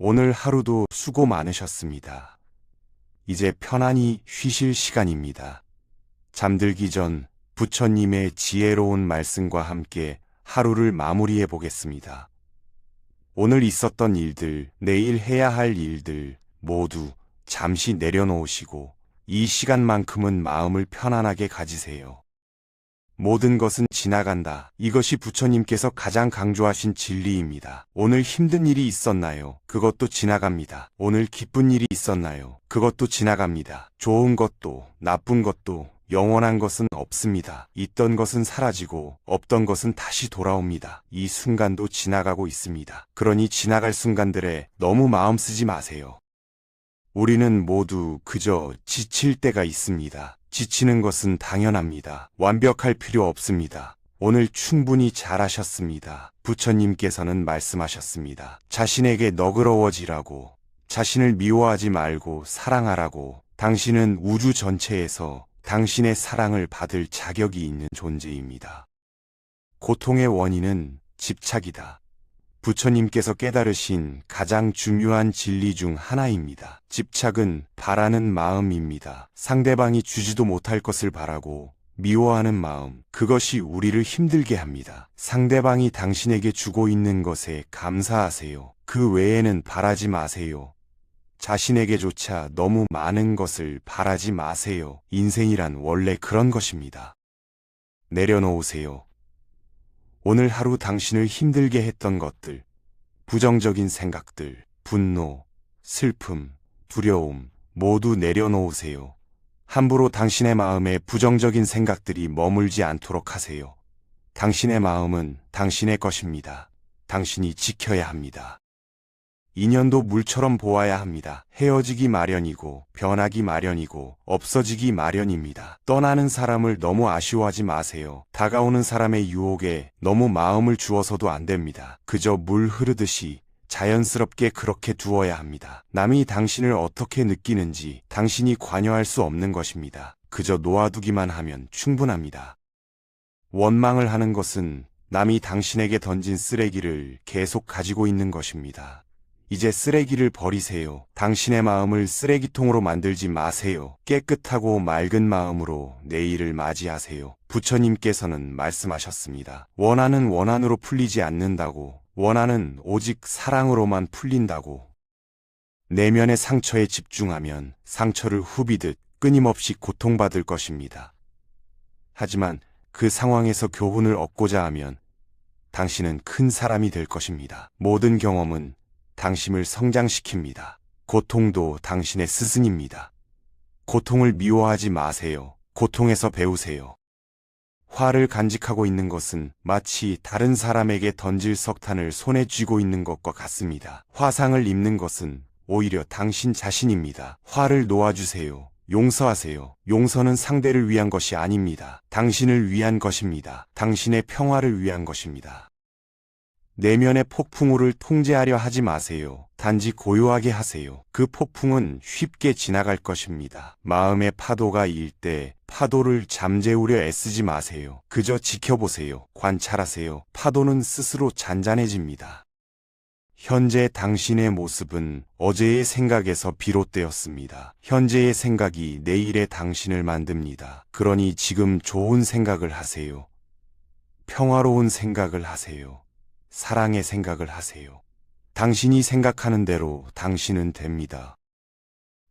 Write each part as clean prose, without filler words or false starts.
오늘 하루도 수고 많으셨습니다. 이제 편안히 쉬실 시간입니다. 잠들기 전 부처님의 지혜로운 말씀과 함께 하루를 마무리해 보겠습니다. 오늘 있었던 일들, 내일 해야 할 일들 모두 잠시 내려놓으시고 이 시간만큼은 마음을 편안하게 가지세요. 모든 것은 지나간다. 이것이 부처님께서 가장 강조하신 진리입니다. 오늘 힘든 일이 있었나요? 그것도 지나갑니다. 오늘 기쁜 일이 있었나요? 그것도 지나갑니다. 좋은 것도 나쁜 것도 영원한 것은 없습니다. 있던 것은 사라지고 없던 것은 다시 돌아옵니다. 이 순간도 지나가고 있습니다. 그러니 지나갈 순간들에 너무 마음 쓰지 마세요. 우리는 모두 그저 지칠 때가 있습니다. 지치는 것은 당연합니다. 완벽할 필요 없습니다. 오늘 충분히 잘하셨습니다. 부처님께서는 말씀하셨습니다. 자신에게 너그러워지라고, 자신을 미워하지 말고 사랑하라고. 당신은 우주 전체에서 당신의 사랑을 받을 자격이 있는 존재입니다. 고통의 원인은 집착이다. 부처님께서 깨달으신 가장 중요한 진리 중 하나입니다. 집착은 바라는 마음입니다. 상대방이 주지도 못할 것을 바라고 미워하는 마음, 그것이 우리를 힘들게 합니다. 상대방이 당신에게 주고 있는 것에 감사하세요. 그 외에는 바라지 마세요. 자신에게조차 너무 많은 것을 바라지 마세요. 인생이란 원래 그런 것입니다. 내려놓으세요. 오늘 하루 당신을 힘들게 했던 것들, 부정적인 생각들, 분노, 슬픔, 두려움 모두 내려놓으세요. 함부로 당신의 마음에 부정적인 생각들이 머물지 않도록 하세요. 당신의 마음은 당신의 것입니다. 당신이 지켜야 합니다. 인연도 물처럼 보아야 합니다. 헤어지기 마련이고 변하기 마련이고 없어지기 마련입니다. 떠나는 사람을 너무 아쉬워하지 마세요. 다가오는 사람의 유혹에 너무 마음을 주어서도 안 됩니다. 그저 물 흐르듯이 자연스럽게 그렇게 두어야 합니다. 남이 당신을 어떻게 느끼는지 당신이 관여할 수 없는 것입니다. 그저 놓아두기만 하면 충분합니다. 원망을 하는 것은 남이 당신에게 던진 쓰레기를 계속 가지고 있는 것입니다. 이제 쓰레기를 버리세요. 당신의 마음을 쓰레기통으로 만들지 마세요. 깨끗하고 맑은 마음으로 내일을 맞이하세요. 부처님께서는 말씀하셨습니다. 원한은 원한으로 풀리지 않는다고. 원한은 오직 사랑으로만 풀린다고. 내면의 상처에 집중하면 상처를 후비듯 끊임없이 고통받을 것입니다. 하지만 그 상황에서 교훈을 얻고자 하면 당신은 큰 사람이 될 것입니다. 모든 경험은 당신을 성장시킵니다. 고통도 당신의 스승입니다. 고통을 미워하지 마세요. 고통에서 배우세요. 화를 간직하고 있는 것은 마치 다른 사람에게 던질 석탄을 손에 쥐고 있는 것과 같습니다. 화상을 입는 것은 오히려 당신 자신입니다. 화를 놓아주세요. 용서하세요. 용서는 상대를 위한 것이 아닙니다. 당신을 위한 것입니다. 당신의 평화를 위한 것입니다. 내면의 폭풍우를 통제하려 하지 마세요. 단지 고요하게 하세요. 그 폭풍은 쉽게 지나갈 것입니다. 마음의 파도가 일 때 파도를 잠재우려 애쓰지 마세요. 그저 지켜보세요. 관찰하세요. 파도는 스스로 잔잔해집니다. 현재 당신의 모습은 어제의 생각에서 비롯되었습니다. 현재의 생각이 내일의 당신을 만듭니다. 그러니 지금 좋은 생각을 하세요. 평화로운 생각을 하세요. 사랑의 생각을 하세요. 당신이 생각하는 대로 당신은 됩니다.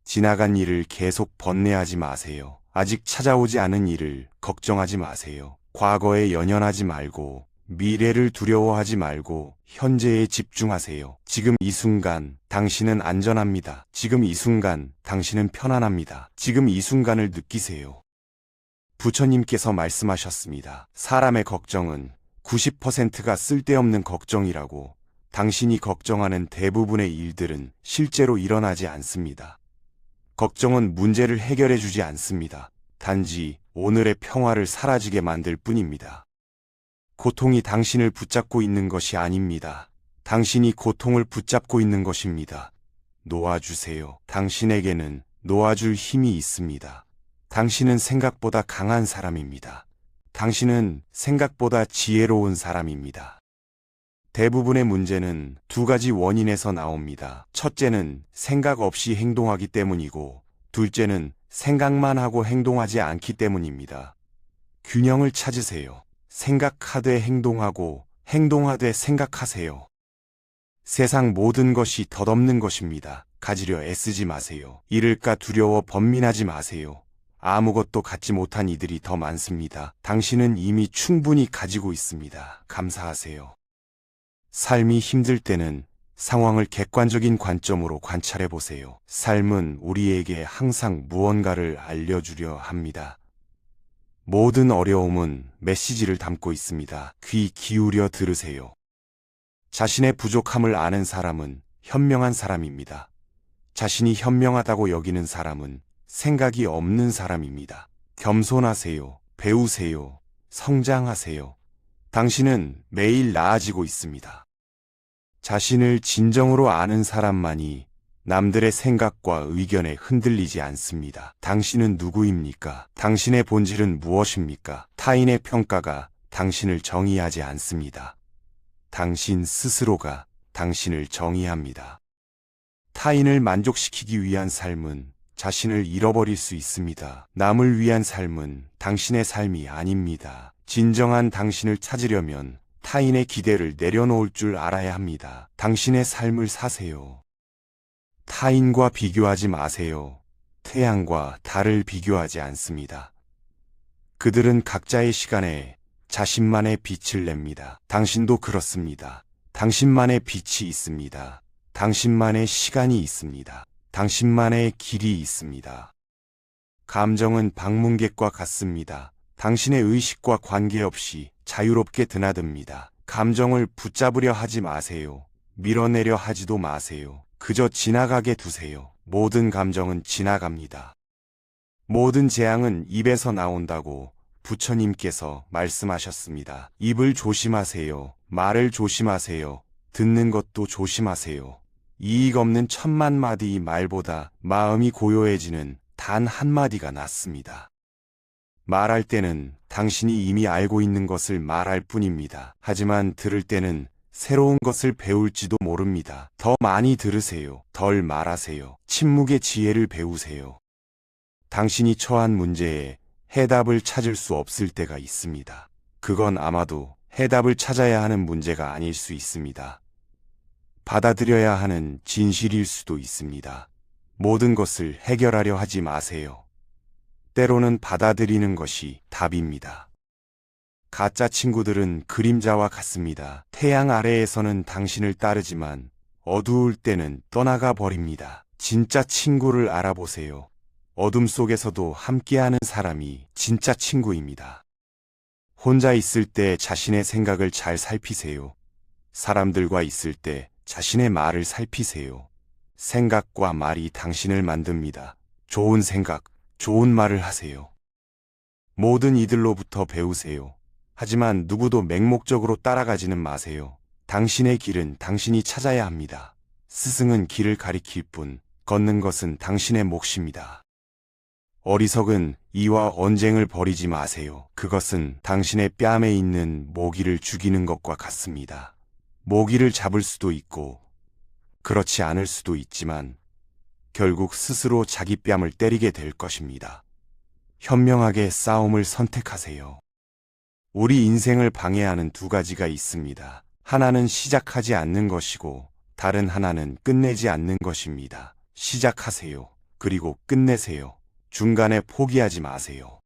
지나간 일을 계속 번뇌하지 마세요. 아직 찾아오지 않은 일을 걱정하지 마세요. 과거에 연연하지 말고 미래를 두려워하지 말고 현재에 집중하세요. 지금 이 순간 당신은 안전합니다. 지금 이 순간 당신은 편안합니다. 지금 이 순간을 느끼세요. 부처님께서 말씀하셨습니다. 사람의 걱정은 90%가 쓸데없는 걱정이라고. 당신이 걱정하는 대부분의 일들은 실제로 일어나지 않습니다. 걱정은 문제를 해결해 주지 않습니다. 단지 오늘의 평화를 사라지게 만들 뿐입니다. 고통이 당신을 붙잡고 있는 것이 아닙니다. 당신이 고통을 붙잡고 있는 것입니다. 놓아주세요. 당신에게는 놓아줄 힘이 있습니다. 당신은 생각보다 강한 사람입니다. 당신은 생각보다 지혜로운 사람입니다. 대부분의 문제는 두 가지 원인에서 나옵니다. 첫째는 생각 없이 행동하기 때문이고, 둘째는 생각만 하고 행동하지 않기 때문입니다. 균형을 찾으세요. 생각하되 행동하고, 행동하되 생각하세요. 세상 모든 것이 덧없는 것입니다. 가지려 애쓰지 마세요. 잃을까 두려워 번민하지 마세요. 아무것도 갖지 못한 이들이 더 많습니다. 당신은 이미 충분히 가지고 있습니다. 감사하세요. 삶이 힘들 때는 상황을 객관적인 관점으로 관찰해 보세요. 삶은 우리에게 항상 무언가를 알려주려 합니다. 모든 어려움은 메시지를 담고 있습니다. 귀 기울여 들으세요. 자신의 부족함을 아는 사람은 현명한 사람입니다. 자신이 현명하다고 여기는 사람은 생각이 없는 사람입니다. 겸손하세요. 배우세요. 성장하세요. 당신은 매일 나아지고 있습니다. 자신을 진정으로 아는 사람만이 남들의 생각과 의견에 흔들리지 않습니다. 당신은 누구입니까? 당신의 본질은 무엇입니까? 타인의 평가가 당신을 정의하지 않습니다. 당신 스스로가 당신을 정의합니다. 타인을 만족시키기 위한 삶은 자신을 잃어버릴 수 있습니다. 남을 위한 삶은 당신의 삶이 아닙니다. 진정한 당신을 찾으려면 타인의 기대를 내려놓을 줄 알아야 합니다. 당신의 삶을 사세요. 타인과 비교하지 마세요. 태양과 달을 비교하지 않습니다. 그들은 각자의 시간에 자신만의 빛을 냅니다. 당신도 그렇습니다. 당신만의 빛이 있습니다. 당신만의 시간이 있습니다. 당신만의 길이 있습니다. 감정은 방문객과 같습니다. 당신의 의식과 관계없이 자유롭게 드나듭니다. 감정을 붙잡으려 하지 마세요. 밀어내려 하지도 마세요. 그저 지나가게 두세요. 모든 감정은 지나갑니다. 모든 재앙은 입에서 나온다고 부처님께서 말씀하셨습니다. 입을 조심하세요. 말을 조심하세요. 듣는 것도 조심하세요. 이익 없는 1000만 마디 말보다 마음이 고요해지는 단 한마디가 낫습니다. 말할 때는 당신이 이미 알고 있는 것을 말할 뿐입니다. 하지만 들을 때는 새로운 것을 배울지도 모릅니다. 더 많이 들으세요. 덜 말하세요. 침묵의 지혜를 배우세요. 당신이 처한 문제에 해답을 찾을 수 없을 때가 있습니다. 그건 아마도 해답을 찾아야 하는 문제가 아닐 수 있습니다. 받아들여야 하는 진실일 수도 있습니다. 모든 것을 해결하려 하지 마세요. 때로는 받아들이는 것이 답입니다. 가짜 친구들은 그림자와 같습니다. 태양 아래에서는 당신을 따르지만 어두울 때는 떠나가 버립니다. 진짜 친구를 알아보세요. 어둠 속에서도 함께하는 사람이 진짜 친구입니다. 혼자 있을 때 자신의 생각을 잘 살피세요. 사람들과 있을 때 자신의 말을 살피세요. 생각과 말이 당신을 만듭니다. 좋은 생각, 좋은 말을 하세요. 모든 이들로부터 배우세요. 하지만 누구도 맹목적으로 따라가지는 마세요. 당신의 길은 당신이 찾아야 합니다. 스승은 길을 가리킬 뿐, 걷는 것은 당신의 몫입니다. 어리석은 이와 언쟁을 벌이지 마세요. 그것은 당신의 뺨에 있는 모기를 죽이는 것과 같습니다. 모기를 잡을 수도 있고 그렇지 않을 수도 있지만 결국 스스로 자기 뺨을 때리게 될 것입니다. 현명하게 싸움을 선택하세요. 우리 인생을 방해하는 두 가지가 있습니다. 하나는 시작하지 않는 것이고 다른 하나는 끝내지 않는 것입니다. 시작하세요. 그리고 끝내세요. 중간에 포기하지 마세요.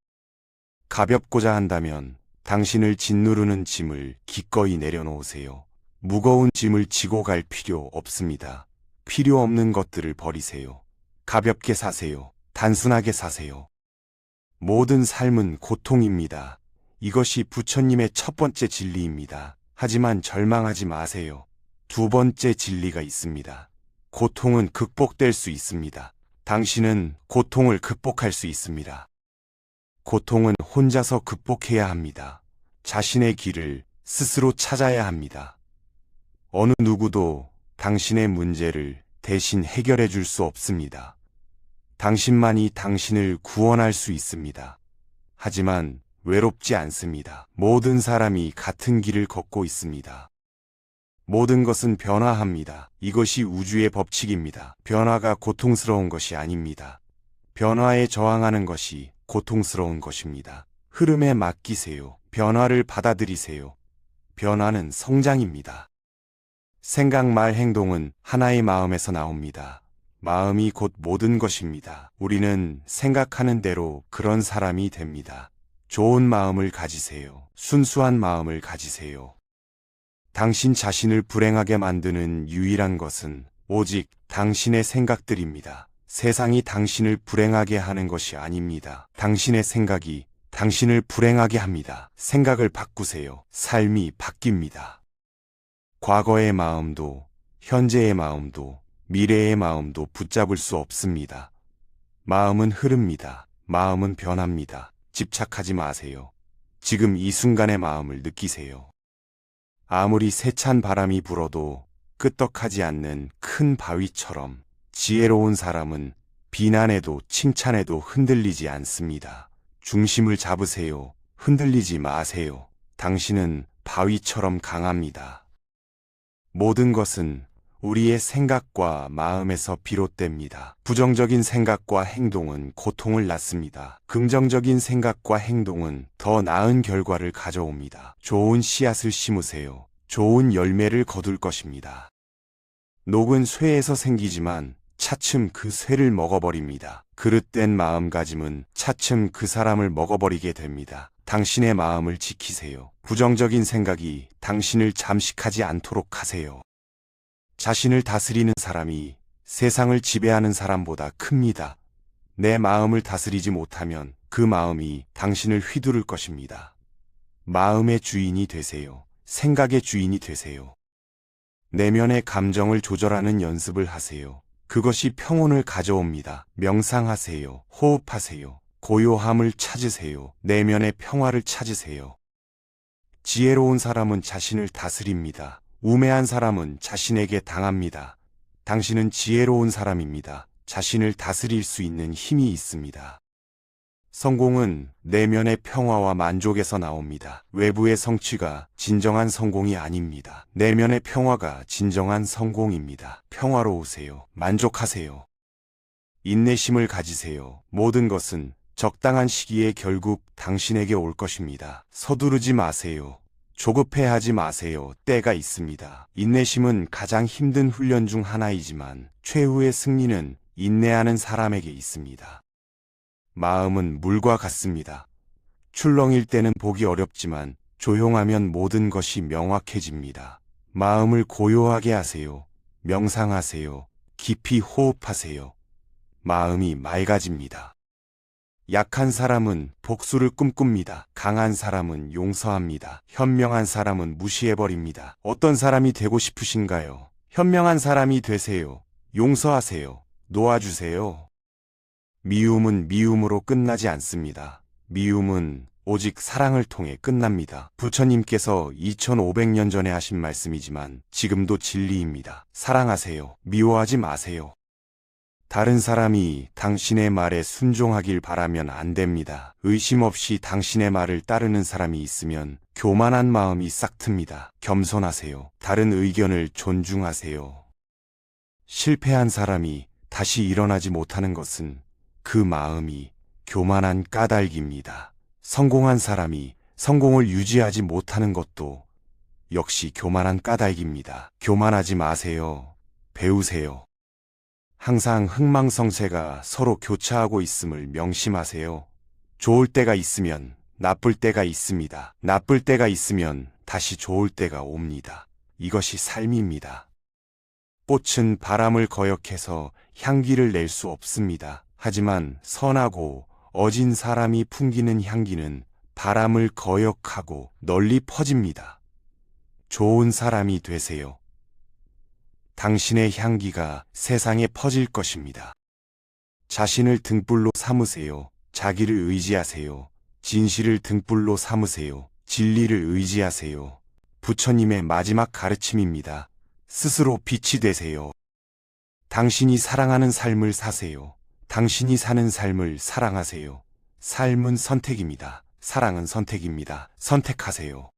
가볍고자 한다면 당신을 짓누르는 짐을 기꺼이 내려놓으세요. 무거운 짐을 지고 갈 필요 없습니다. 필요 없는 것들을 버리세요. 가볍게 사세요. 단순하게 사세요. 모든 삶은 고통입니다. 이것이 부처님의 첫 번째 진리입니다. 하지만 절망하지 마세요. 두 번째 진리가 있습니다. 고통은 극복될 수 있습니다. 당신은 고통을 극복할 수 있습니다. 고통은 혼자서 극복해야 합니다. 자신의 길을 스스로 찾아야 합니다. 어느 누구도 당신의 문제를 대신 해결해 줄 수 없습니다. 당신만이 당신을 구원할 수 있습니다. 하지만 외롭지 않습니다. 모든 사람이 같은 길을 걷고 있습니다. 모든 것은 변화합니다. 이것이 우주의 법칙입니다. 변화가 고통스러운 것이 아닙니다. 변화에 저항하는 것이 고통스러운 것입니다. 흐름에 맡기세요. 변화를 받아들이세요. 변화는 성장입니다. 생각, 말, 행동은 하나의 마음에서 나옵니다. 마음이 곧 모든 것입니다. 우리는 생각하는 대로 그런 사람이 됩니다. 좋은 마음을 가지세요. 순수한 마음을 가지세요. 당신 자신을 불행하게 만드는 유일한 것은 오직 당신의 생각들입니다. 세상이 당신을 불행하게 하는 것이 아닙니다. 당신의 생각이 당신을 불행하게 합니다. 생각을 바꾸세요. 삶이 바뀝니다. 과거의 마음도, 현재의 마음도, 미래의 마음도 붙잡을 수 없습니다. 마음은 흐릅니다. 마음은 변합니다. 집착하지 마세요. 지금 이 순간의 마음을 느끼세요. 아무리 세찬 바람이 불어도 끄떡하지 않는 큰 바위처럼 지혜로운 사람은 비난에도 칭찬에도 흔들리지 않습니다. 중심을 잡으세요. 흔들리지 마세요. 당신은 바위처럼 강합니다. 모든 것은 우리의 생각과 마음에서 비롯됩니다. 부정적인 생각과 행동은 고통을 낳습니다. 긍정적인 생각과 행동은 더 나은 결과를 가져옵니다. 좋은 씨앗을 심으세요. 좋은 열매를 거둘 것입니다. 녹은 쇠에서 생기지만 차츰 그 쇠를 먹어버립니다. 그릇된 마음가짐은 차츰 그 사람을 먹어버리게 됩니다. 당신의 마음을 지키세요. 부정적인 생각이 당신을 잠식하지 않도록 하세요. 자신을 다스리는 사람이 세상을 지배하는 사람보다 큽니다. 내 마음을 다스리지 못하면 그 마음이 당신을 휘두를 것입니다. 마음의 주인이 되세요. 생각의 주인이 되세요. 내면의 감정을 조절하는 연습을 하세요. 그것이 평온을 가져옵니다. 명상하세요. 호흡하세요. 고요함을 찾으세요. 내면의 평화를 찾으세요. 지혜로운 사람은 자신을 다스립니다. 우매한 사람은 자신에게 당합니다. 당신은 지혜로운 사람입니다. 자신을 다스릴 수 있는 힘이 있습니다. 성공은 내면의 평화와 만족에서 나옵니다. 외부의 성취가 진정한 성공이 아닙니다. 내면의 평화가 진정한 성공입니다. 평화로우세요. 만족하세요. 인내심을 가지세요. 모든 것은 적당한 시기에 결국 당신에게 올 것입니다. 서두르지 마세요. 조급해하지 마세요. 때가 있습니다. 인내심은 가장 힘든 훈련 중 하나이지만 최후의 승리는 인내하는 사람에게 있습니다. 마음은 물과 같습니다. 출렁일 때는 보기 어렵지만 조용하면 모든 것이 명확해집니다. 마음을 고요하게 하세요. 명상하세요. 깊이 호흡하세요. 마음이 맑아집니다. 약한 사람은 복수를 꿈꿉니다. 강한 사람은 용서합니다. 현명한 사람은 무시해버립니다. 어떤 사람이 되고 싶으신가요? 현명한 사람이 되세요. 용서하세요. 놓아주세요. 미움은 미움으로 끝나지 않습니다. 미움은 오직 사랑을 통해 끝납니다. 부처님께서 2500년 전에 하신 말씀이지만 지금도 진리입니다. 사랑하세요. 미워하지 마세요. 다른 사람이 당신의 말에 순종하길 바라면 안 됩니다. 의심 없이 당신의 말을 따르는 사람이 있으면 교만한 마음이 싹틉니다. 겸손하세요. 다른 의견을 존중하세요. 실패한 사람이 다시 일어나지 못하는 것은 그 마음이 교만한 까닭입니다. 성공한 사람이 성공을 유지하지 못하는 것도 역시 교만한 까닭입니다. 교만하지 마세요. 배우세요. 항상 흥망성쇠가 서로 교차하고 있음을 명심하세요. 좋을 때가 있으면 나쁠 때가 있습니다. 나쁠 때가 있으면 다시 좋을 때가 옵니다. 이것이 삶입니다. 꽃은 바람을 거역해서 향기를 낼 수 없습니다. 하지만 선하고 어진 사람이 풍기는 향기는 바람을 거역하고 널리 퍼집니다. 좋은 사람이 되세요. 당신의 향기가 세상에 퍼질 것입니다. 자신을 등불로 삼으세요. 자기를 의지하세요. 진실을 등불로 삼으세요. 진리를 의지하세요. 부처님의 마지막 가르침입니다. 스스로 빛이 되세요. 당신이 사랑하는 삶을 사세요. 당신이 사는 삶을 사랑하세요. 삶은 선택입니다. 사랑은 선택입니다. 선택하세요.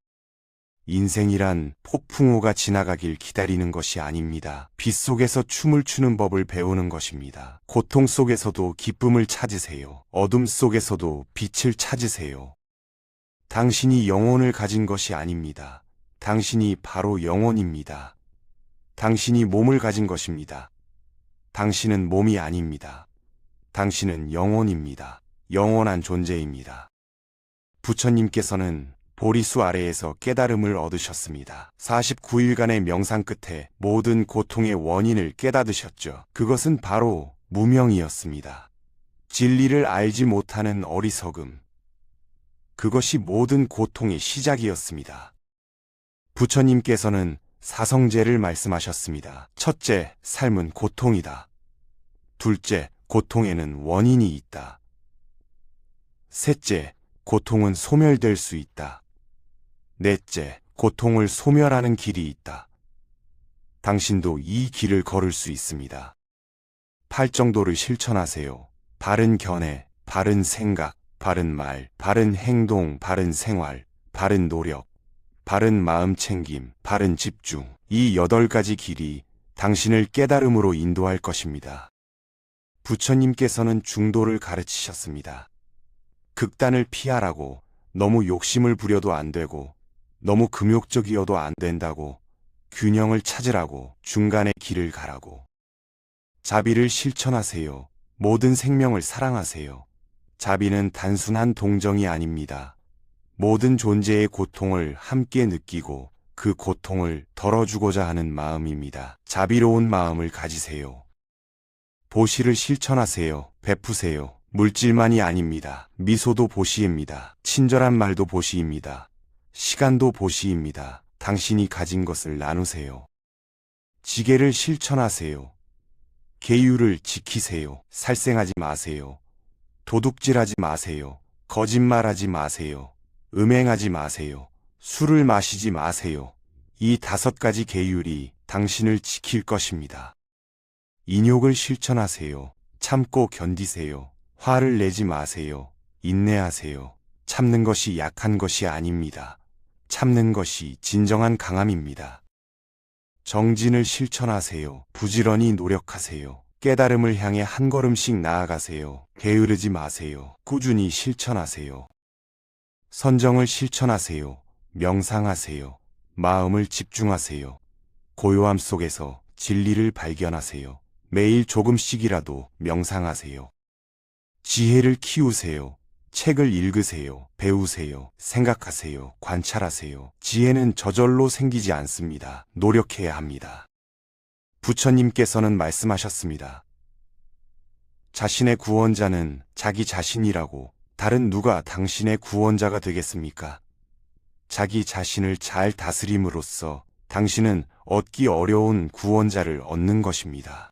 인생이란 폭풍우가 지나가길 기다리는 것이 아닙니다. 빗속에서 춤을 추는 법을 배우는 것입니다. 고통 속에서도 기쁨을 찾으세요. 어둠 속에서도 빛을 찾으세요. 당신이 영혼을 가진 것이 아닙니다. 당신이 바로 영혼입니다. 당신이 몸을 가진 것입니다. 당신은 몸이 아닙니다. 당신은 영혼입니다. 영원한 존재입니다. 부처님께서는 보리수 아래에서 깨달음을 얻으셨습니다. 49일간의 명상 끝에 모든 고통의 원인을 깨닫으셨죠. 그것은 바로 무명이었습니다. 진리를 알지 못하는 어리석음. 그것이 모든 고통의 시작이었습니다. 부처님께서는 사성제를 말씀하셨습니다. 첫째, 삶은 고통이다. 둘째, 고통에는 원인이 있다. 셋째, 고통은 소멸될 수 있다. 넷째, 고통을 소멸하는 길이 있다. 당신도 이 길을 걸을 수 있습니다. 팔정도를 실천하세요. 바른 견해, 바른 생각, 바른 말, 바른 행동, 바른 생활, 바른 노력, 바른 마음 챙김, 바른 집중. 이 8가지 길이 당신을 깨달음으로 인도할 것입니다. 부처님께서는 중도를 가르치셨습니다. 극단을 피하라고. 너무 욕심을 부려도 안 되고 너무 금욕적이어도 안 된다고. 균형을 찾으라고. 중간의 길을 가라고. 자비를 실천하세요. 모든 생명을 사랑하세요. 자비는 단순한 동정이 아닙니다. 모든 존재의 고통을 함께 느끼고 그 고통을 덜어주고자 하는 마음입니다. 자비로운 마음을 가지세요. 보시를 실천하세요. 베푸세요. 물질만이 아닙니다. 미소도 보시입니다. 친절한 말도 보시입니다. 시간도 보시입니다. 당신이 가진 것을 나누세요. 지게를 실천하세요. 계율을 지키세요. 살생하지 마세요. 도둑질하지 마세요. 거짓말하지 마세요. 음행하지 마세요. 술을 마시지 마세요. 이 5가지 계율이 당신을 지킬 것입니다. 인욕을 실천하세요. 참고 견디세요. 화를 내지 마세요. 인내하세요. 참는 것이 약한 것이 아닙니다. 참는 것이 진정한 강함입니다. 정진을 실천하세요. 부지런히 노력하세요. 깨달음을 향해 한 걸음씩 나아가세요. 게으르지 마세요. 꾸준히 실천하세요. 선정을 실천하세요. 명상하세요. 마음을 집중하세요. 고요함 속에서 진리를 발견하세요. 매일 조금씩이라도 명상하세요. 지혜를 키우세요. 책을 읽으세요. 배우세요. 생각하세요. 관찰하세요. 지혜는 저절로 생기지 않습니다. 노력해야 합니다. 부처님께서는 말씀하셨습니다. 자신의 구원자는 자기 자신이라고. 다른 누가 당신의 구원자가 되겠습니까? 자기 자신을 잘 다스림으로써 당신은 얻기 어려운 구원자를 얻는 것입니다.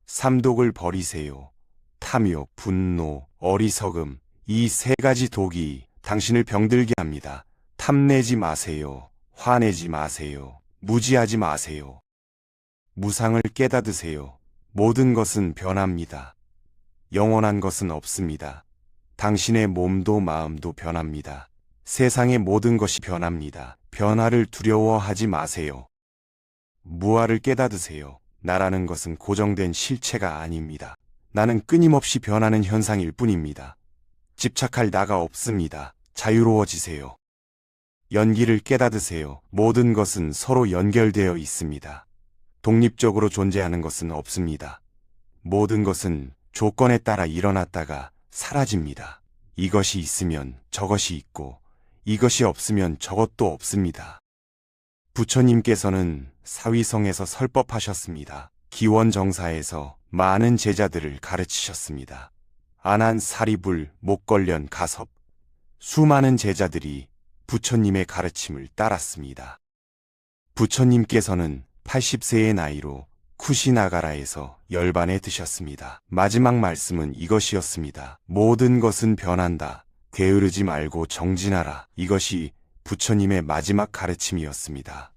삼독을 버리세요. 탐욕, 분노, 어리석음, 이 3가지 독이 당신을 병들게 합니다. 탐내지 마세요. 화내지 마세요. 무지하지 마세요. 무상을 깨닫으세요. 모든 것은 변합니다. 영원한 것은 없습니다. 당신의 몸도 마음도 변합니다. 세상의 모든 것이 변합니다. 변화를 두려워하지 마세요. 무아를 깨닫으세요. 나라는 것은 고정된 실체가 아닙니다. 나는 끊임없이 변하는 현상일 뿐입니다. 집착할 나가 없습니다. 자유로워지세요. 연기를 깨닫으세요. 모든 것은 서로 연결되어 있습니다. 독립적으로 존재하는 것은 없습니다. 모든 것은 조건에 따라 일어났다가 사라집니다. 이것이 있으면 저것이 있고 이것이 없으면 저것도 없습니다. 부처님께서는 사위성에서 설법하셨습니다. 기원정사에서 많은 제자들을 가르치셨습니다. 안한 사리불, 목걸련 가섭, 수많은 제자들이 부처님의 가르침을 따랐습니다. 부처님께서는 80세의 나이로 쿠시나가라에서 열반에 드셨습니다. 마지막 말씀은 이것이었습니다. 모든 것은 변한다. 게으르지 말고 정진하라. 이것이 부처님의 마지막 가르침이었습니다.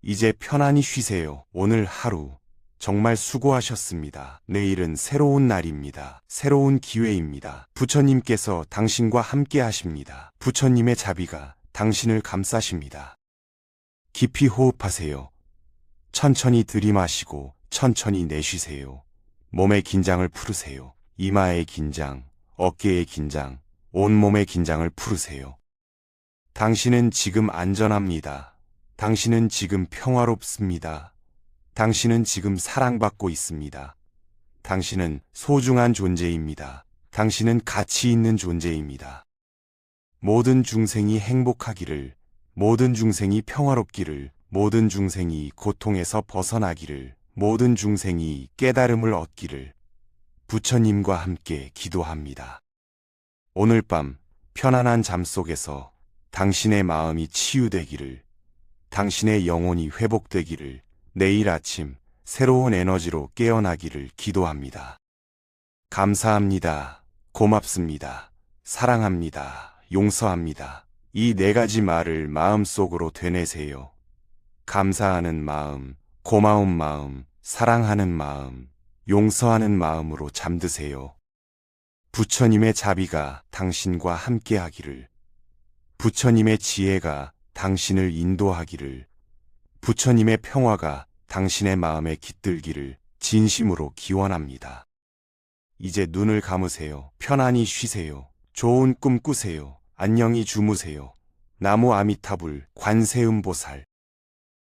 이제 편안히 쉬세요. 오늘 하루 정말 수고하셨습니다. 내일은 새로운 날입니다. 새로운 기회입니다. 부처님께서 당신과 함께 하십니다. 부처님의 자비가 당신을 감싸십니다. 깊이 호흡하세요. 천천히 들이마시고 천천히 내쉬세요. 몸의 긴장을 풀으세요. 이마의 긴장, 어깨의 긴장, 온몸의 긴장을 풀으세요. 당신은 지금 안전합니다. 당신은 지금 평화롭습니다. 당신은 지금 사랑받고 있습니다. 당신은 소중한 존재입니다. 당신은 가치 있는 존재입니다. 모든 중생이 행복하기를, 모든 중생이 평화롭기를, 모든 중생이 고통에서 벗어나기를, 모든 중생이 깨달음을 얻기를 부처님과 함께 기도합니다. 오늘 밤 편안한 잠 속에서 당신의 마음이 치유되기를, 당신의 영혼이 회복되기를, 내일 아침 새로운 에너지로 깨어나기를 기도합니다. 감사합니다. 고맙습니다. 사랑합니다. 용서합니다. 이 4가지 말을 마음속으로 되뇌세요. 감사하는 마음, 고마운 마음, 사랑하는 마음, 용서하는 마음으로 잠드세요. 부처님의 자비가 당신과 함께하기를, 부처님의 지혜가 당신을 인도하기를, 부처님의 평화가 당신의 마음에 깃들기를 진심으로 기원합니다. 이제 눈을 감으세요. 편안히 쉬세요. 좋은 꿈 꾸세요. 안녕히 주무세요. 나무 아미타불 관세음보살